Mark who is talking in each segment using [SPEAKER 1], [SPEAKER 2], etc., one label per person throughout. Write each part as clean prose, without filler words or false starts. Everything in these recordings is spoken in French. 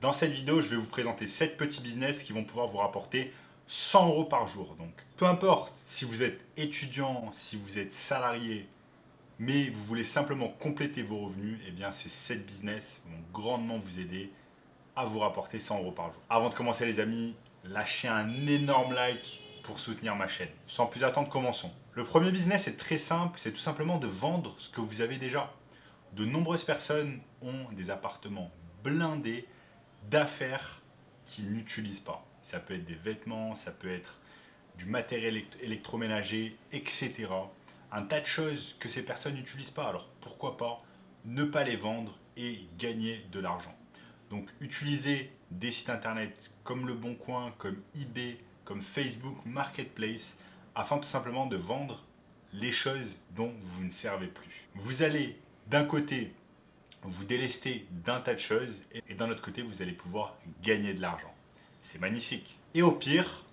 [SPEAKER 1] Dans cette vidéo, je vais vous présenter 7 petits business qui vont pouvoir vous rapporter 100 € par jour. Donc, peu importe si vous êtes étudiant, si vous êtes salarié, mais vous voulez simplement compléter vos revenus, eh bien, ces 7 business vont grandement vous aider à vous rapporter 100 € par jour. Avant de commencer, les amis, lâchez un énorme like pour soutenir ma chaîne. Sans plus attendre, commençons. Le premier business est très simple, c'est tout simplement de vendre ce que vous avez déjà. De nombreuses personnes ont des appartements blindés d'affaires qu'ils n'utilisent pas. Ça peut être des vêtements, ça peut être du matériel électroménager, etc. Un tas de choses que ces personnes n'utilisent pas. Alors pourquoi pas ne pas les vendre et gagner de l'argent. Donc utilisez des sites internet comme Le Bon Coin, comme eBay, comme Facebook Marketplace, afin tout simplement de vendre les choses dont vous ne servez plus. Vous allez d'un côté vous délester d'un tas de choses et d'un autre côté, vous allez pouvoir gagner de l'argent. C'est magnifique. Et au pire,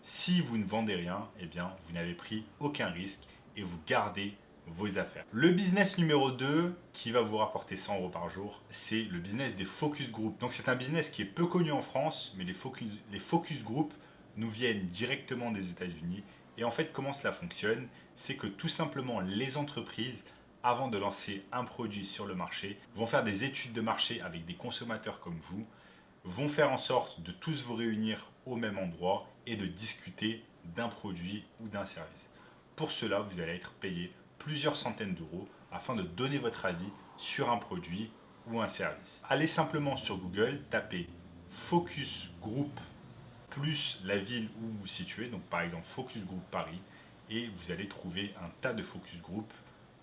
[SPEAKER 1] si vous ne vendez rien, eh bien, vous n'avez pris aucun risque et vous gardez vos affaires. Le business numéro 2 qui va vous rapporter 100 € par jour, c'est le business des focus group. Donc c'est un business qui est peu connu en France, mais les focus group nous viennent directement des États-Unis. Et en fait, comment cela fonctionne? C'est que tout simplement les entreprises, avant de lancer un produit sur le marché, vont faire des études de marché avec des consommateurs comme vous, vont faire en sorte de tous vous réunir au même endroit et de discuter d'un produit ou d'un service. Pour cela, vous allez être payé plusieurs centaines d'euros afin de donner votre avis sur un produit ou un service. Allez simplement sur Google, tapez Focus Group plus la ville où vous vous situez, donc par exemple Focus Group Paris, et vous allez trouver un tas de focus group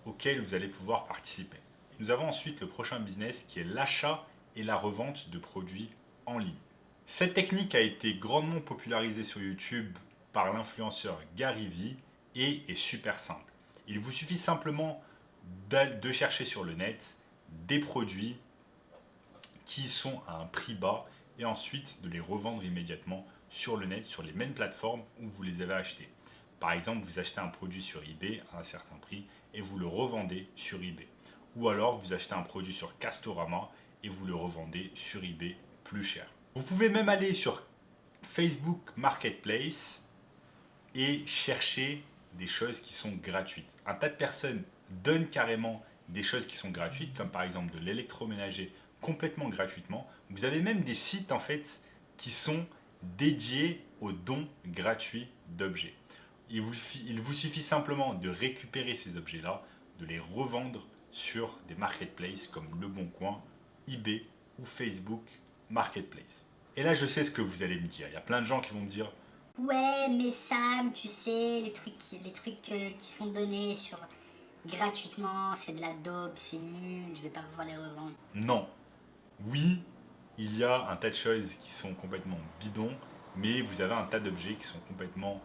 [SPEAKER 1] auxquels vous allez pouvoir participer. Nous avons ensuite le prochain business qui est l'achat et la revente de produits en ligne. Cette technique a été grandement popularisée sur YouTube par l'influenceur Gary Vee et est super simple. Il vous suffit simplement de chercher sur le net des produits qui sont à un prix bas et ensuite de les revendre immédiatement sur le net, sur les mêmes plateformes où vous les avez achetés. Par exemple, vous achetez un produit sur eBay à un certain prix et vous le revendez sur eBay. Ou alors, vous achetez un produit sur Castorama et vous le revendez sur eBay plus cher. Vous pouvez même aller sur Facebook Marketplace et chercher des choses qui sont gratuites. Un tas de personnes donnent carrément des choses qui sont gratuites, comme par exemple de l'électroménager complètement gratuitement. Vous avez même des sites en fait qui sont dédiés aux dons gratuits d'objets. Il vous suffit simplement de récupérer ces objets-là, de les revendre sur des marketplaces comme Le Bon Coin, eBay ou Facebook Marketplace. Et là, je sais ce que vous allez me dire. Il y a plein de gens qui vont me dire
[SPEAKER 2] Ouais, mais Sam, tu sais, les trucs qui sont donnés gratuitement, c'est de la dope, c'est nul, je vais pas pouvoir les revendre.
[SPEAKER 1] non. Oui, il y a un tas de choses qui sont complètement bidons, mais vous avez un tas d'objets qui sont complètement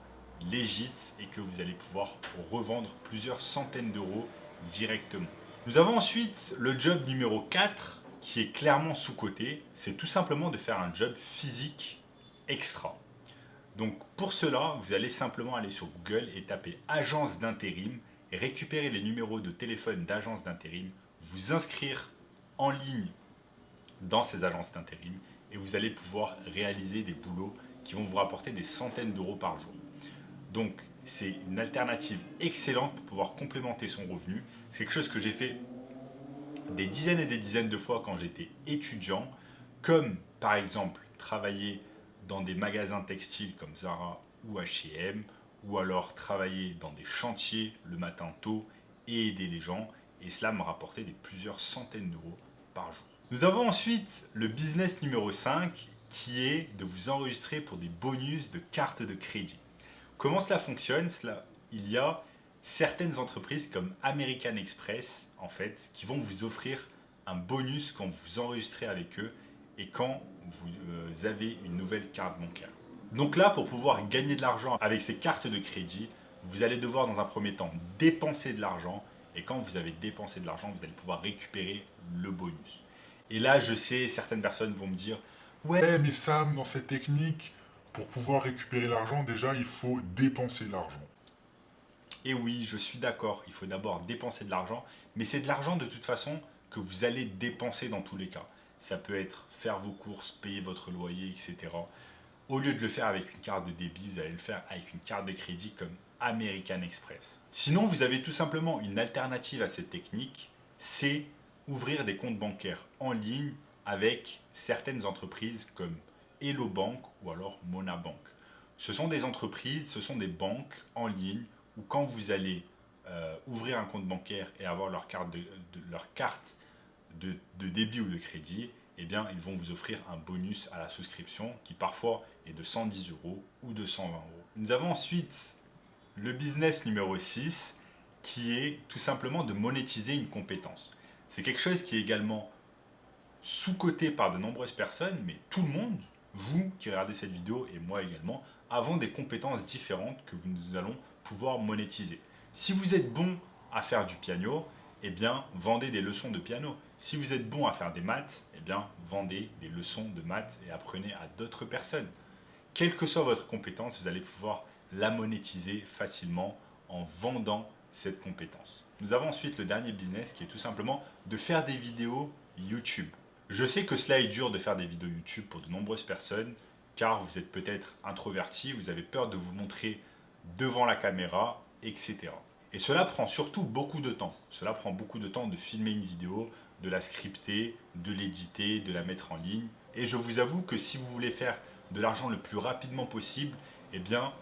[SPEAKER 1] légites et que vous allez pouvoir revendre plusieurs centaines d'euros directement. Nous avons ensuite le job numéro 4 qui est clairement sous-coté. C'est tout simplement de faire un job physique extra. Donc pour cela, vous allez simplement aller sur Google et taper agence d'intérim, et récupérer les numéros de téléphone d'agence d'intérim, vous inscrire en ligne dans ces agences d'intérim et vous allez pouvoir réaliser des boulots qui vont vous rapporter des centaines d'euros par jour. Donc c'est une alternative excellente pour pouvoir complémenter son revenu. C'est quelque chose que j'ai fait des dizaines et des dizaines de fois quand j'étais étudiant, comme par exemple travailler dans des magasins textiles comme Zara ou H&M, ou alors travailler dans des chantiers le matin tôt et aider les gens, et cela me rapportait plusieurs centaines d'euros par jour. Nous avons ensuite le business numéro 5 qui est de vous enregistrer pour des bonus de cartes de crédit. Comment cela fonctionne? Il y a certaines entreprises comme American Express en fait qui vont vous offrir un bonus quand vous vous enregistrez avec eux et quand vous avez une nouvelle carte bancaire. Donc là, pour pouvoir gagner de l'argent avec ces cartes de crédit, vous allez devoir dans un premier temps dépenser de l'argent et quand vous avez dépensé de l'argent, vous allez pouvoir récupérer le bonus. Et là, je sais, certaines personnes vont me dire
[SPEAKER 3] Ouais, mais Sam, dans cette technique, pour pouvoir récupérer l'argent, déjà, il faut dépenser l'argent.
[SPEAKER 1] et oui, je suis d'accord, il faut d'abord dépenser de l'argent, mais c'est de l'argent de toute façon que vous allez dépenser dans tous les cas. ça peut être faire vos courses, payer votre loyer, etc. Au lieu de le faire avec une carte de débit, vous allez le faire avec une carte de crédit comme American Express. Sinon, vous avez tout simplement une alternative à cette technique, c'est ouvrir des comptes bancaires en ligne avec certaines entreprises comme Hello Bank ou alors Mona Bank. Ce sont des entreprises, ce sont des banques en ligne où quand vous allez ouvrir un compte bancaire et avoir leur carte de débit ou de crédit, eh bien, ils vont vous offrir un bonus à la souscription qui parfois est de 110 € ou de 120 €. Nous avons ensuite le business numéro 6 qui est tout simplement de monétiser une compétence. C'est quelque chose qui est également sous-coté par de nombreuses personnes, mais tout le monde, vous qui regardez cette vidéo et moi également, avons des compétences différentes que nous allons pouvoir monétiser. Si vous êtes bon à faire du piano, eh bien, vendez des leçons de piano. Si vous êtes bon à faire des maths, eh bien, vendez des leçons de maths et apprenez à d'autres personnes. Quelle que soit votre compétence, vous allez pouvoir la monétiser facilement en vendant cette compétence. Nous avons ensuite le dernier business qui est tout simplement de faire des vidéos YouTube. Je sais que cela est dur de faire des vidéos YouTube pour de nombreuses personnes car vous êtes peut-être introverti, vous avez peur de vous montrer devant la caméra, etc. Et cela prend surtout beaucoup de temps. Cela prend beaucoup de temps de filmer une vidéo, de la scripter, de l'éditer, de la mettre en ligne. Et je vous avoue que si vous voulez faire de l'argent le plus rapidement possible, eh bien,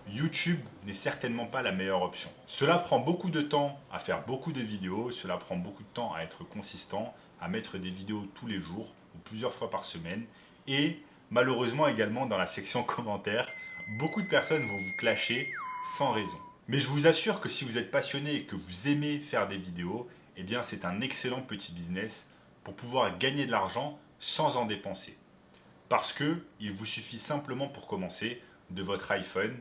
[SPEAKER 1] YouTube n'est certainement pas la meilleure option. Cela prend beaucoup de temps à faire beaucoup de vidéos, cela prend beaucoup de temps à être consistant, à mettre des vidéos tous les jours ou plusieurs fois par semaine. Et malheureusement également dans la section commentaires, beaucoup de personnes vont vous clasher sans raison. Mais je vous assure que si vous êtes passionné et que vous aimez faire des vidéos, eh bien c'est un excellent petit business pour pouvoir gagner de l'argent sans en dépenser. Parce que il vous suffit simplement pour commencer de votre iPhone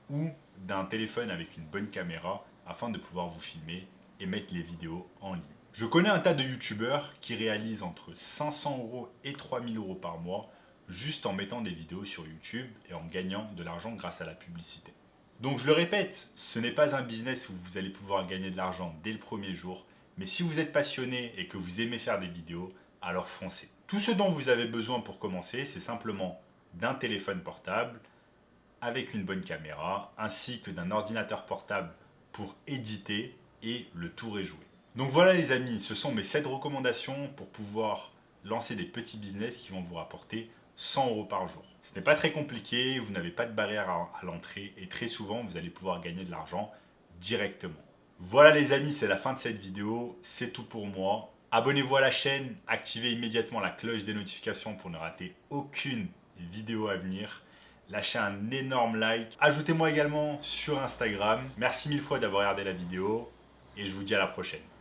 [SPEAKER 1] ou d'un téléphone avec une bonne caméra afin de pouvoir vous filmer et mettre les vidéos en ligne. Je connais un tas de youtubeurs qui réalisent entre 500 € et 3000 € par mois juste en mettant des vidéos sur YouTube et en gagnant de l'argent grâce à la publicité. Donc je le répète, ce n'est pas un business où vous allez pouvoir gagner de l'argent dès le premier jour, mais si vous êtes passionné et que vous aimez faire des vidéos, alors foncez. Tout ce dont vous avez besoin pour commencer, c'est simplement d'un téléphone portable avec une bonne caméra, ainsi que d'un ordinateur portable pour éditer et le tour est joué. Donc voilà les amis, ce sont mes 7 recommandations pour pouvoir lancer des petits business qui vont vous rapporter 100 € par jour. Ce n'est pas très compliqué, vous n'avez pas de barrière à l'entrée et très souvent vous allez pouvoir gagner de l'argent directement. Voilà les amis, c'est la fin de cette vidéo, c'est tout pour moi. Abonnez-vous à la chaîne, activez immédiatement la cloche des notifications pour ne rater aucune vidéo à venir. Lâchez un énorme like. Ajoutez-moi également sur Instagram. Merci mille fois d'avoir regardé la vidéo et je vous dis à la prochaine.